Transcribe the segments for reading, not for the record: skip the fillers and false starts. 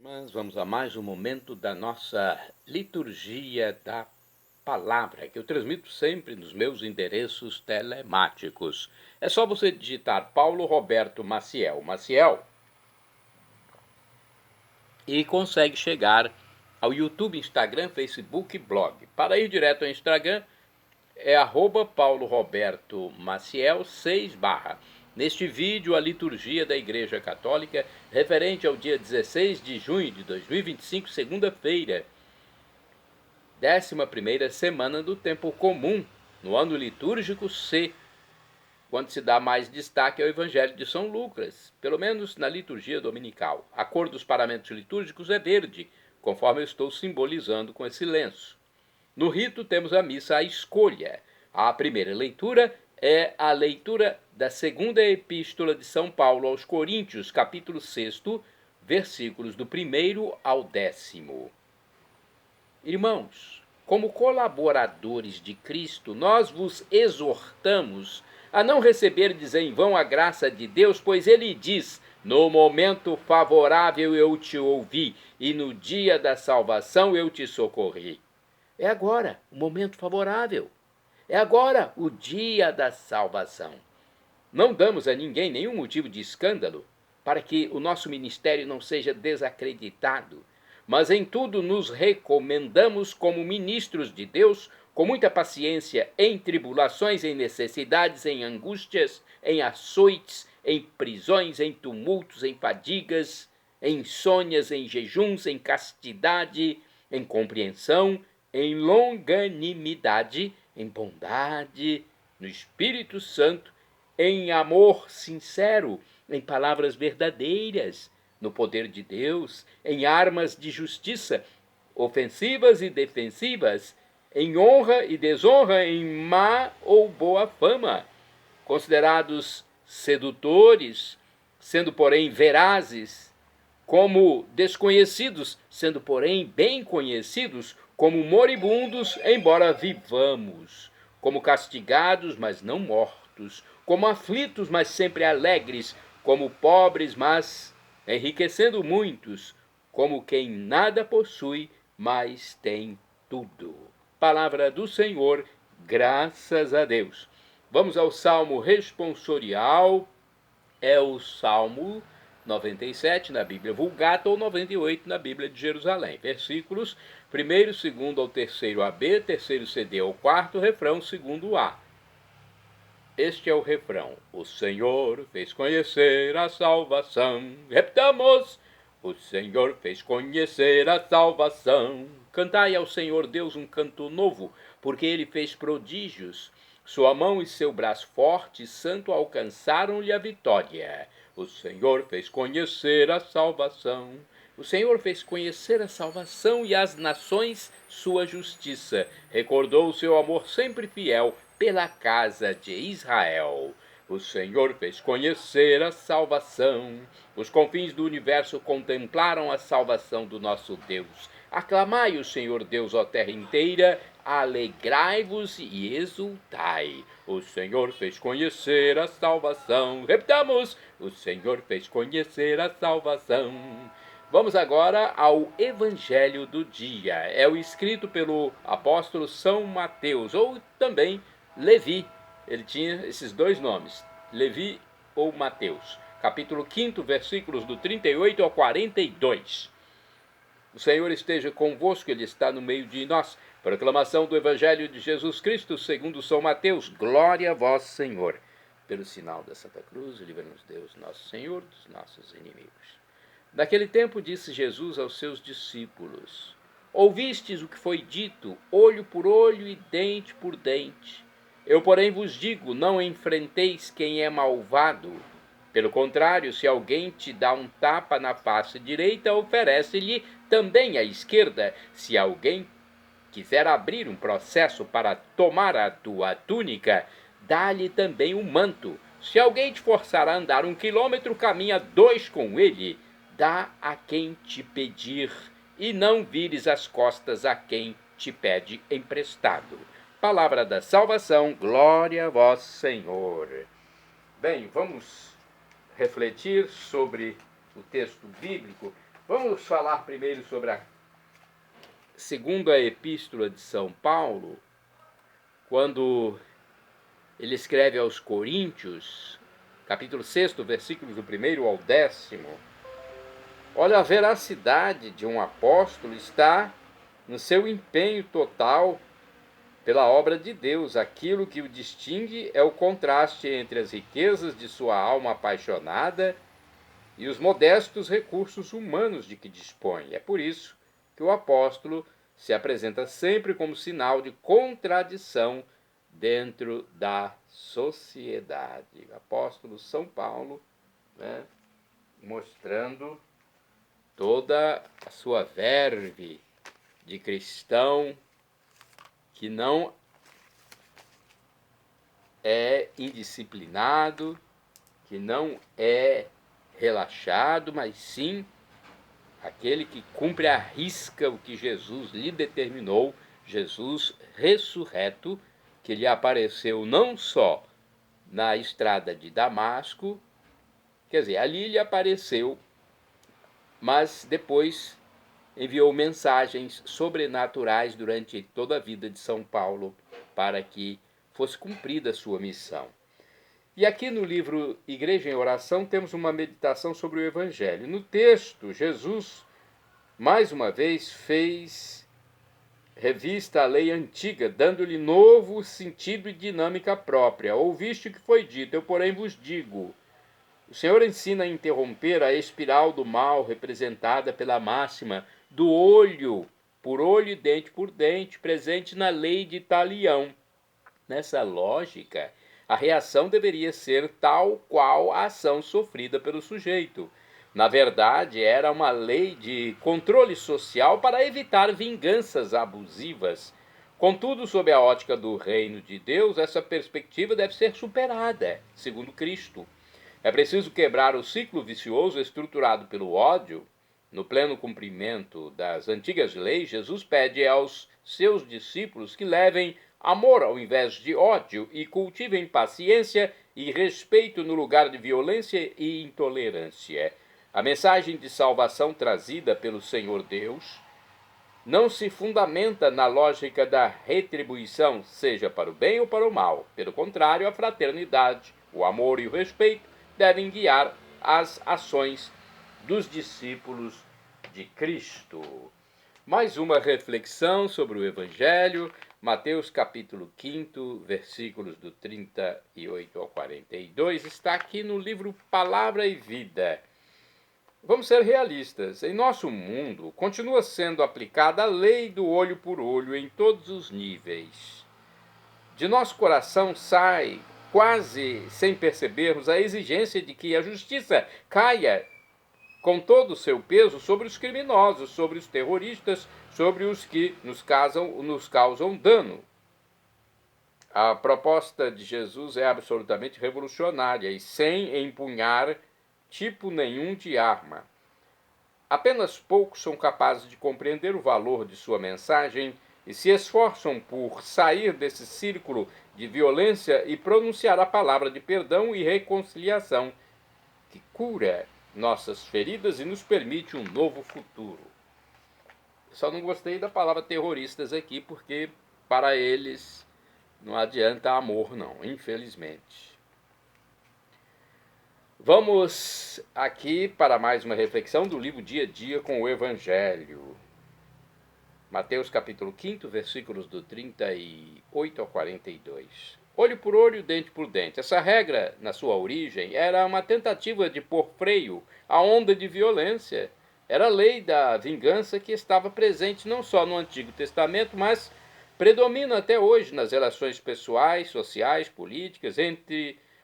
Mas vamos a mais um momento da nossa liturgia da palavra, que eu transmito sempre nos meus endereços telemáticos. É só você digitar Paulo Roberto Maciel, e consegue chegar ao YouTube, Instagram, Facebook e blog. Para ir direto ao Instagram, é @Paulo Roberto Maciel 6 barra. Neste vídeo, a liturgia da Igreja Católica, referente ao dia 16 de junho de 2025, segunda-feira, 11ª semana do tempo comum, no ano litúrgico C, quando se dá mais destaque ao Evangelho de São Lucas, pelo menos na liturgia dominical. A cor dos paramentos litúrgicos é verde, conforme eu estou simbolizando com esse lenço. No rito temos a missa à escolha. A primeira leitura é a leitura da segunda epístola de São Paulo aos Coríntios, capítulo 6, versículos do 1º ao 10º. Irmãos, como colaboradores de Cristo, nós vos exortamos a não receberdes em vão a graça de Deus, pois ele diz: no momento favorável eu te ouvi, e no dia da salvação eu te socorri. É agora o momento favorável. É agora o dia da salvação. Não damos a ninguém nenhum motivo de escândalo para que o nosso ministério não seja desacreditado, mas em tudo nos recomendamos como ministros de Deus, com muita paciência, em tribulações, em necessidades, em angústias, em açoites, em prisões, em tumultos, em fadigas, em insônias, em jejuns, em castidade, em compreensão, em longanimidade, em bondade, no Espírito Santo, em amor sincero, em palavras verdadeiras, no poder de Deus, em armas de justiça, ofensivas e defensivas, em honra e desonra, em má ou boa fama, considerados sedutores, sendo porém verazes, como desconhecidos, sendo porém bem conhecidos, como moribundos, embora vivamos, como castigados, mas não mortos, como aflitos, mas sempre alegres, como pobres, mas enriquecendo muitos, como quem nada possui, mas tem tudo. Palavra do Senhor, graças a Deus. Vamos ao Salmo responsorial, é o Salmo 97 na Bíblia Vulgata ou 98 na Bíblia de Jerusalém. Versículos 1º, 2º ao 3º AB, 3º CD ao 4º, refrão 2º A. Este é o refrão: o Senhor fez conhecer a salvação. Repitamos: o Senhor fez conhecer a salvação. Cantai ao Senhor Deus um canto novo, porque ele fez prodígios. Sua mão e seu braço forte e santo alcançaram-lhe a vitória. O Senhor fez conhecer a salvação. O Senhor fez conhecer a salvação e as nações sua justiça. Recordou o seu amor sempre fiel pela casa de Israel. O Senhor fez conhecer a salvação. Os confins do universo contemplaram a salvação do nosso Deus. Aclamai o Senhor Deus, ó terra inteira, alegrai-vos e exultai. O Senhor fez conhecer a salvação. Repitamos: o Senhor fez conhecer a salvação. Vamos agora ao Evangelho do dia. É o escrito pelo apóstolo São Mateus, ou também Levi. Ele tinha esses dois nomes, Levi ou Mateus. Capítulo 5, versículos do 38 ao 42. O Senhor esteja convosco, Ele está no meio de nós. Proclamação do Evangelho de Jesus Cristo segundo São Mateus. Glória a vós, Senhor. Pelo sinal da Santa Cruz, livra-nos Deus, nosso Senhor, dos nossos inimigos. Naquele tempo disse Jesus aos seus discípulos: ouvistes o que foi dito, olho por olho e dente por dente. Eu, porém, vos digo, não enfrenteis quem é malvado. Pelo contrário, se alguém te dá um tapa na face direita, oferece-lhe também a esquerda. Se alguém quiser abrir um processo para tomar a tua túnica, dá-lhe também um manto. Se alguém te forçar a andar 1 quilômetro, caminha 2 com ele. Dá a quem te pedir, e não vires as costas a quem te pede emprestado. Palavra da salvação, glória a vós, Senhor. Bem, vamos refletir sobre o texto bíblico Vamos falar primeiro sobre a segunda epístola de São Paulo, quando ele escreve aos Coríntios, capítulo 6, versículos do 1º ao 10º. Olha, a veracidade de um apóstolo está no seu empenho total pela obra de Deus. Aquilo que o distingue é o contraste entre as riquezas de sua alma apaixonada e os modestos recursos humanos de que dispõe. É por isso que o apóstolo se apresenta sempre como sinal de contradição dentro da sociedade. O apóstolo São Paulo, né, mostrando toda a sua verve de cristão que não é indisciplinado, que não é relaxado, mas sim aquele que cumpre à risca o que Jesus lhe determinou, Jesus ressurreto, que lhe apareceu não só na estrada de Damasco, quer dizer, ali lhe apareceu, mas depois enviou mensagens sobrenaturais durante toda a vida de São Paulo para que fosse cumprida a sua missão. E aqui no livro Igreja em Oração temos uma meditação sobre o Evangelho. No texto, Jesus, mais uma vez, fez revista à lei antiga, dando-lhe novo sentido e dinâmica própria. Ouviste o que foi dito, eu porém vos digo. O Senhor ensina a interromper a espiral do mal representada pela máxima do olho por olho e dente por dente, presente na lei de Talião. Nessa lógica, a reação deveria ser tal qual a ação sofrida pelo sujeito. Na verdade, era uma lei de controle social para evitar vinganças abusivas. Contudo, sob a ótica do reino de Deus, essa perspectiva deve ser superada, segundo Cristo. É preciso quebrar o ciclo vicioso estruturado pelo ódio. No pleno cumprimento das antigas leis, Jesus pede aos seus discípulos que levem amor ao invés de ódio e cultivem paciência e respeito no lugar de violência e intolerância. A mensagem de salvação trazida pelo Senhor Deus não se fundamenta na lógica da retribuição, seja para o bem ou para o mal. Pelo contrário, a fraternidade, o amor e o respeito devem guiar as ações dos discípulos de Cristo. Mais uma reflexão sobre o Evangelho, Mateus capítulo 5, versículos do 38 ao 42, está aqui no livro Palavra e Vida. Vamos ser realistas. Em nosso mundo, continua sendo aplicada a lei do olho por olho em todos os níveis. De nosso coração sai, quase sem percebermos, a exigência de que a justiça caia com todo o seu peso sobre os criminosos, sobre os terroristas, sobre os que nos causam dano. A proposta de Jesus é absolutamente revolucionária e sem empunhar tipo nenhum de arma. Apenas poucos são capazes de compreender o valor de sua mensagem e se esforçam por sair desse círculo de violência e pronunciar a palavra de perdão e reconciliação que cura nossas feridas e nos permite um novo futuro. Só não gostei da palavra terroristas aqui, porque para eles não adianta amor não, infelizmente. Vamos aqui para mais uma reflexão do livro Dia a Dia com o Evangelho. Mateus capítulo 5, versículos do 38 ao 42. Olho por olho, dente por dente. Essa regra, na sua origem, era uma tentativa de pôr freio à onda de violência. Era a lei da vingança que estava presente não só no Antigo Testamento, mas predomina até hoje nas relações pessoais, sociais, políticas,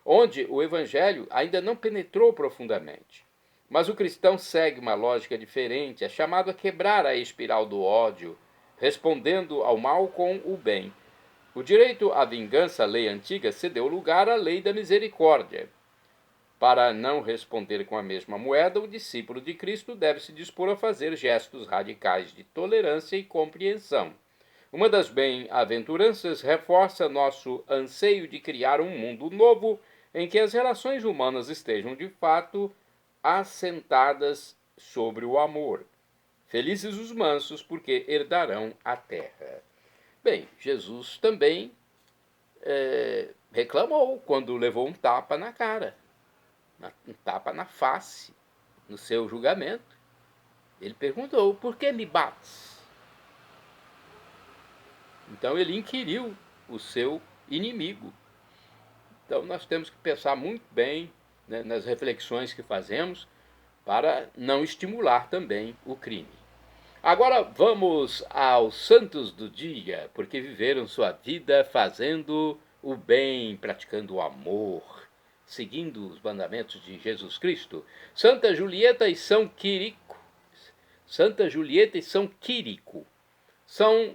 onde o Evangelho ainda não penetrou profundamente. Mas o cristão segue uma lógica diferente, é chamado a quebrar a espiral do ódio, respondendo ao mal com o bem. O direito à vingança, a lei antiga, cedeu lugar à lei da misericórdia. Para não responder com a mesma moeda, o discípulo de Cristo deve se dispor a fazer gestos radicais de tolerância e compreensão. Uma das bem-aventuranças reforça nosso anseio de criar um mundo novo em que as relações humanas estejam de fato assentadas sobre o amor. Felizes os mansos, porque herdarão a terra. Bem, Jesus também reclamou quando levou um tapa na cara, um tapa na face, no seu julgamento. Ele perguntou: por que me bates? Então ele inquiriu o seu inimigo. Então nós temos que pensar muito bem, né, nas reflexões que fazemos para não estimular também o crime. Agora vamos aos santos do dia, porque viveram sua vida fazendo o bem, praticando o amor, seguindo os mandamentos de Jesus Cristo. Santa Julieta e São Quirico. Santa Julieta e São Quirico são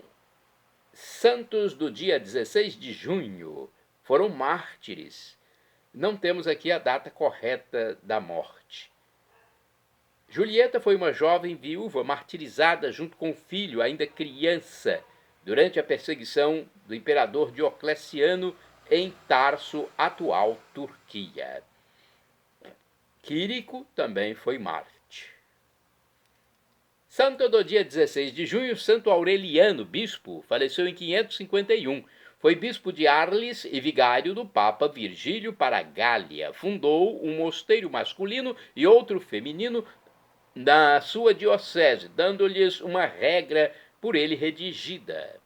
santos do dia 16 de junho. Foram mártires. Não temos aqui a data correta da morte. Julieta foi uma jovem viúva martirizada junto com o filho, ainda criança, durante a perseguição do imperador Diocleciano em Tarso, atual Turquia. Quirico também foi mártir. Santo do dia 16 de junho, Santo Aureliano, bispo, faleceu em 551. Foi bispo de Arles e vigário do Papa Virgílio para a Gália. Fundou um mosteiro masculino e outro feminino na sua diocese, dando-lhes uma regra por ele redigida.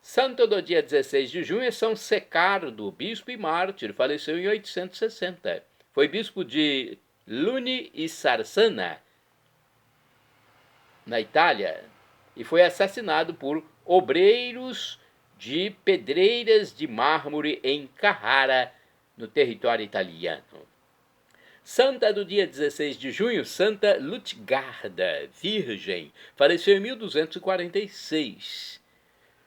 Santo do dia 16 de junho é São Secardo, bispo e mártir, faleceu em 860. Foi bispo de Luni e Sarsana, na Itália, e foi assassinado por obreiros de pedreiras de mármore em Carrara, no território italiano. Santa do dia 16 de junho, Santa Lutgarda, virgem, faleceu em 1246.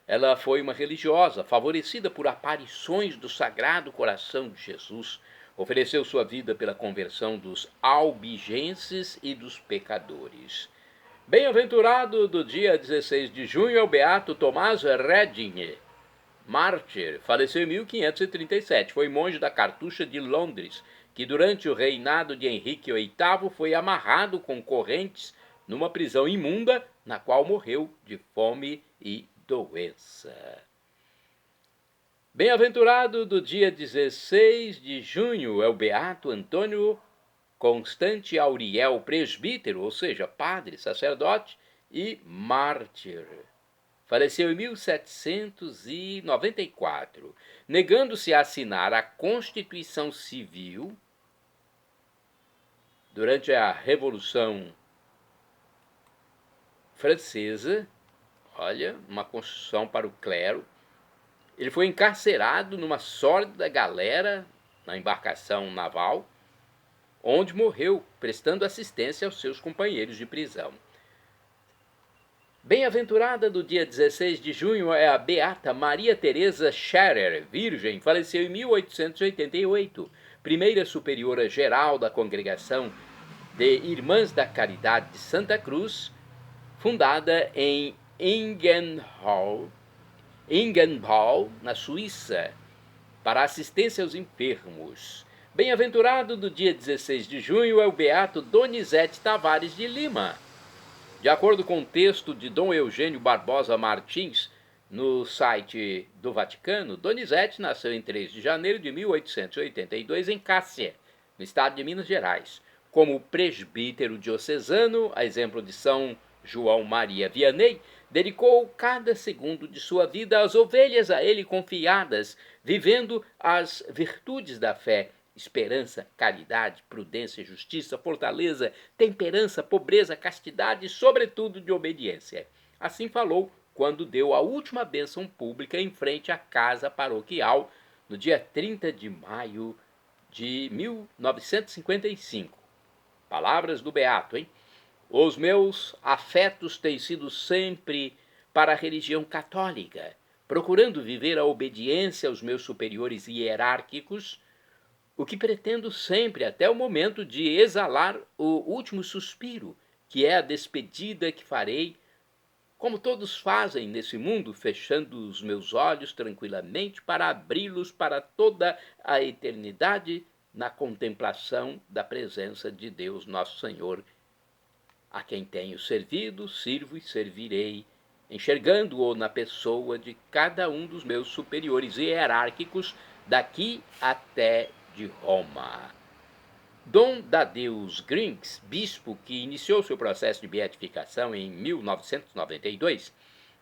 Ela foi uma religiosa, favorecida por aparições do Sagrado Coração de Jesus. Ofereceu sua vida pela conversão dos albigenses e dos pecadores. Bem-aventurado do dia 16 de junho é o beato Tomás Redding, mártir, faleceu em 1537. Foi monge da Cartucha de Londres, que durante o reinado de Henrique VIII foi amarrado com correntes numa prisão imunda, na qual morreu de fome e doença. Bem-aventurado do dia 16 de junho é o beato Antônio Constante Auriel, presbítero, ou seja, padre, sacerdote e mártir. Faleceu em 1794, negando-se a assinar a Constituição Civil durante a Revolução Francesa. Olha, uma Constituição para o clero. Ele foi encarcerado numa sórdida galera na embarcação naval, onde morreu prestando assistência aos seus companheiros de prisão. Bem-aventurada do dia 16 de junho é a beata Maria Teresa Scherer, virgem, faleceu em 1888, primeira superiora geral da Congregação de Irmãs da Caridade de Santa Cruz, fundada em Ingenhall, na Suíça, para assistência aos enfermos. Bem-aventurado do dia 16 de junho é o beato Donizete Tavares de Lima. De acordo com o texto de Dom Eugênio Barbosa Martins, no site do Vaticano, Donizete nasceu em 3 de janeiro de 1882 em Cássia, no estado de Minas Gerais. Como presbítero diocesano, a exemplo de São João Maria Vianney, dedicou cada segundo de sua vida às ovelhas a ele confiadas, vivendo as virtudes da fé: esperança, caridade, prudência, justiça, fortaleza, temperança, pobreza, castidade e, sobretudo, de obediência. Assim falou quando deu a última bênção pública em frente à casa paroquial, no dia 30 de maio de 1955. Palavras do beato, hein? Os meus afetos têm sido sempre para a religião católica, procurando viver a obediência aos meus superiores hierárquicos, o que pretendo sempre até o momento de exalar o último suspiro, que é a despedida que farei, como todos fazem nesse mundo, fechando os meus olhos tranquilamente para abri-los para toda a eternidade na contemplação da presença de Deus Nosso Senhor A quem tenho servido, sirvo e servirei, enxergando-o na pessoa de cada um dos meus superiores hierárquicos daqui até de Roma. Dom Dadeus Grings, bispo que iniciou seu processo de beatificação em 1992,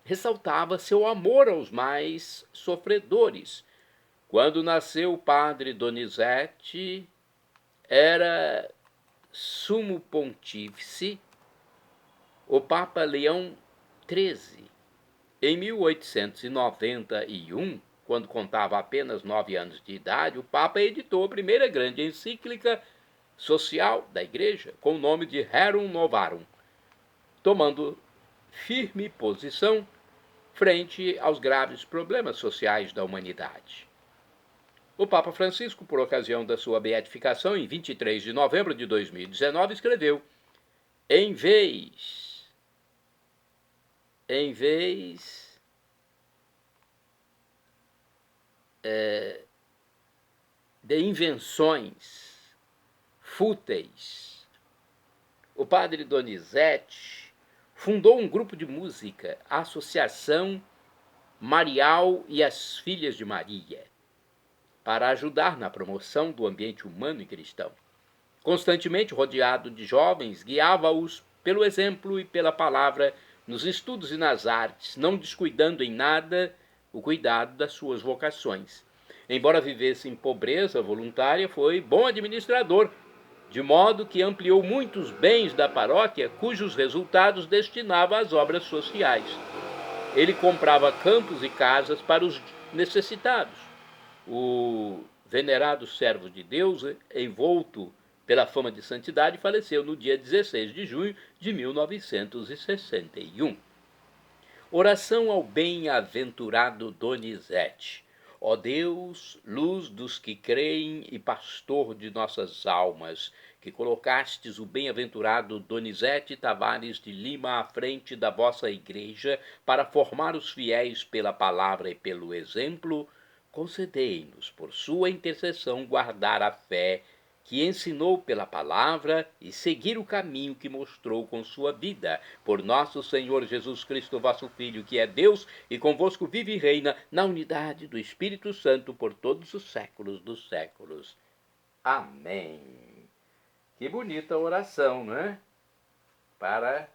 ressaltava seu amor aos mais sofredores. Quando nasceu o padre Donizete, era sumo pontífice o Papa Leão XIII. Em 1891, quando contava apenas 9 anos de idade, o Papa editou a primeira grande encíclica social da Igreja, com o nome de Rerum Novarum, tomando firme posição frente aos graves problemas sociais da humanidade. O Papa Francisco, por ocasião da sua beatificação, em 23 de novembro de 2019, escreveu: em vez de invenções fúteis, o padre Donizete fundou um grupo de música, a Associação Marial e as Filhas de Maria, para ajudar na promoção do ambiente humano e cristão. Constantemente rodeado de jovens, guiava-os pelo exemplo e pela palavra nos estudos e nas artes, não descuidando em nada o cuidado das suas vocações. Embora vivesse em pobreza voluntária, foi bom administrador, de modo que ampliou muitos bens da paróquia, cujos resultados destinava às obras sociais. Ele comprava campos e casas para os necessitados. O venerado servo de Deus, envolto pela fama de santidade, faleceu no dia 16 de junho de 1961. Oração ao bem-aventurado Donizete. Ó Deus, luz dos que creem e pastor de nossas almas, que colocastes o bem-aventurado Donizete Tavares de Lima à frente da vossa igreja para formar os fiéis pela palavra e pelo exemplo, concedei-nos, por sua intercessão, guardar a fé que ensinou pela palavra e seguir o caminho que mostrou com sua vida, por nosso Senhor Jesus Cristo, vosso Filho, que é Deus e convosco vive e reina na unidade do Espírito Santo por todos os séculos dos séculos. Amém. Que bonita oração, não é? Para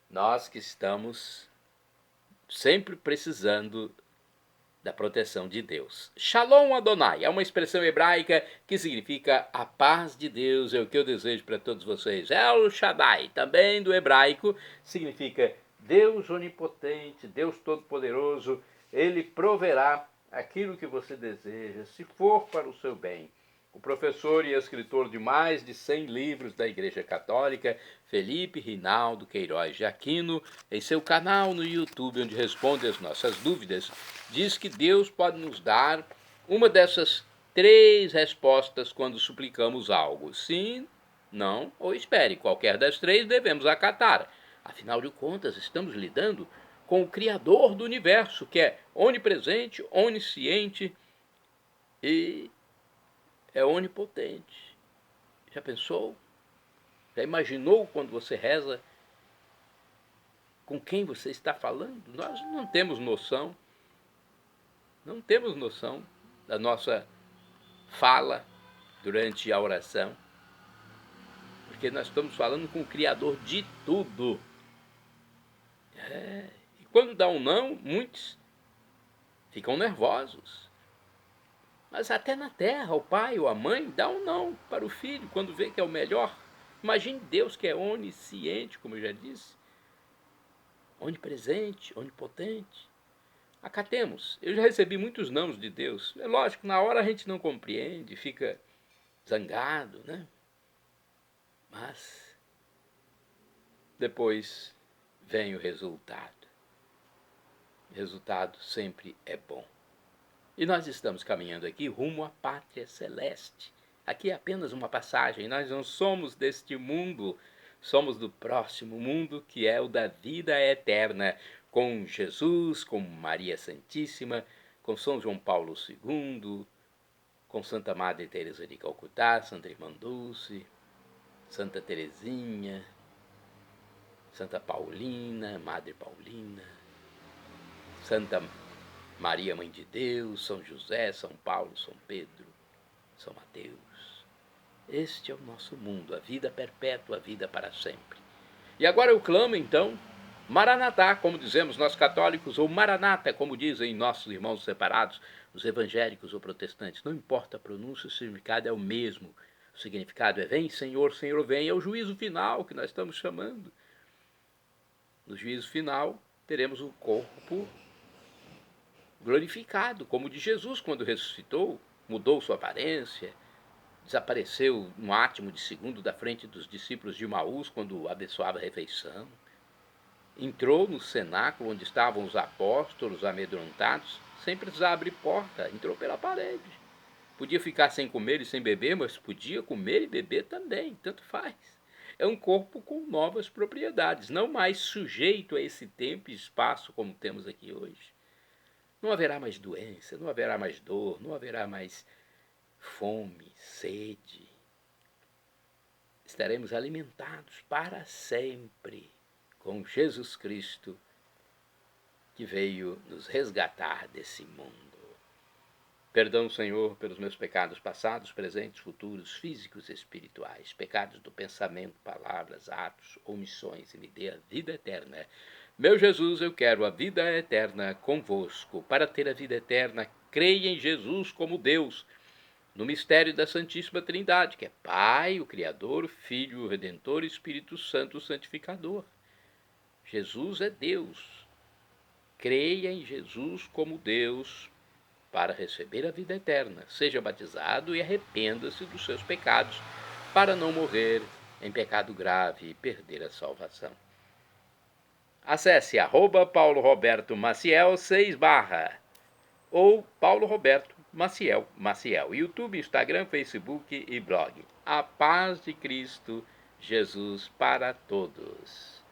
nós que estamos sempre precisando da proteção de Deus. Shalom Adonai é uma expressão hebraica que significa a paz de Deus, é o que eu desejo para todos vocês. El Shaddai, também do hebraico, significa Deus onipotente, Deus todo-poderoso. Ele proverá aquilo que você deseja, se for para o seu bem. O professor e escritor de mais de 100 livros da Igreja Católica, Felipe Rinaldo Queiroz de Aquino, em seu canal no YouTube, onde responde as nossas dúvidas, diz que Deus pode nos dar uma dessas 3 respostas quando suplicamos algo: sim, não ou espere. Qualquer das 3 devemos acatar. Afinal de contas, estamos lidando com o Criador do Universo, que é onipresente, onisciente e é onipotente. Já pensou? Já imaginou quando você reza com quem você está falando? Nós não temos noção da nossa fala durante a oração, porque nós estamos falando com o Criador de tudo. E quando dá um não, muitos ficam nervosos. Mas até na terra, o pai ou a mãe dá um não para o filho quando vê que é o melhor. Imagine Deus, que é onisciente, como eu já disse, onipresente, onipotente. Acatemos. Eu já recebi muitos nãos de Deus. É lógico, na hora a gente não compreende, fica zangado, né? Mas depois vem o resultado. O resultado sempre é bom. E nós estamos caminhando aqui rumo à pátria celeste. Aqui é apenas uma passagem, nós não somos deste mundo, somos do próximo mundo, que é o da vida eterna, com Jesus, com Maria Santíssima, com São João Paulo II, com Santa Madre Teresa de Calcutá, Santa Irmã Dulce, Santa Teresinha, Santa Paulina, Madre Paulina, Santa Maria, Mãe de Deus, São José, São Paulo, São Pedro, São Mateus. Este é o nosso mundo, a vida perpétua, a vida para sempre. E agora eu clamo, então, Maranatá, como dizemos nós católicos, ou Maranata, como dizem nossos irmãos separados, os evangélicos ou protestantes. Não importa a pronúncia, o significado é o mesmo. O significado é vem, Senhor, Senhor, vem. É o juízo final que nós estamos chamando. No juízo final, teremos o corpo glorificado, como o de Jesus quando ressuscitou, mudou sua aparência, desapareceu um átimo de segundo da frente dos discípulos de Maús quando abençoava a refeição. Entrou no cenáculo onde estavam os apóstolos amedrontados, sem precisar abrir porta, entrou pela parede. Podia ficar sem comer e sem beber, mas podia comer e beber também, tanto faz. É um corpo com novas propriedades, não mais sujeito a esse tempo e espaço como temos aqui hoje. Não haverá mais doença, não haverá mais dor, não haverá mais fome, sede. Estaremos alimentados para sempre com Jesus Cristo, que veio nos resgatar desse mundo. Perdão, Senhor, pelos meus pecados passados, presentes, futuros, físicos e espirituais, pecados do pensamento, palavras, atos, omissões, e me dê a vida eterna. Meu Jesus, eu quero a vida eterna convosco. Para ter a vida eterna, creia em Jesus como Deus, no mistério da Santíssima Trindade, que é Pai, o Criador, o Filho, o Redentor e Espírito Santo, o Santificador. Jesus é Deus. Creia em Jesus como Deus para receber a vida eterna. Seja batizado e arrependa-se dos seus pecados, para não morrer em pecado grave e perder a salvação. Acesse @Paulo Roberto Maciel 6/ ou Paulo Roberto Maciel, YouTube, Instagram, Facebook e blog. A paz de Cristo Jesus para todos.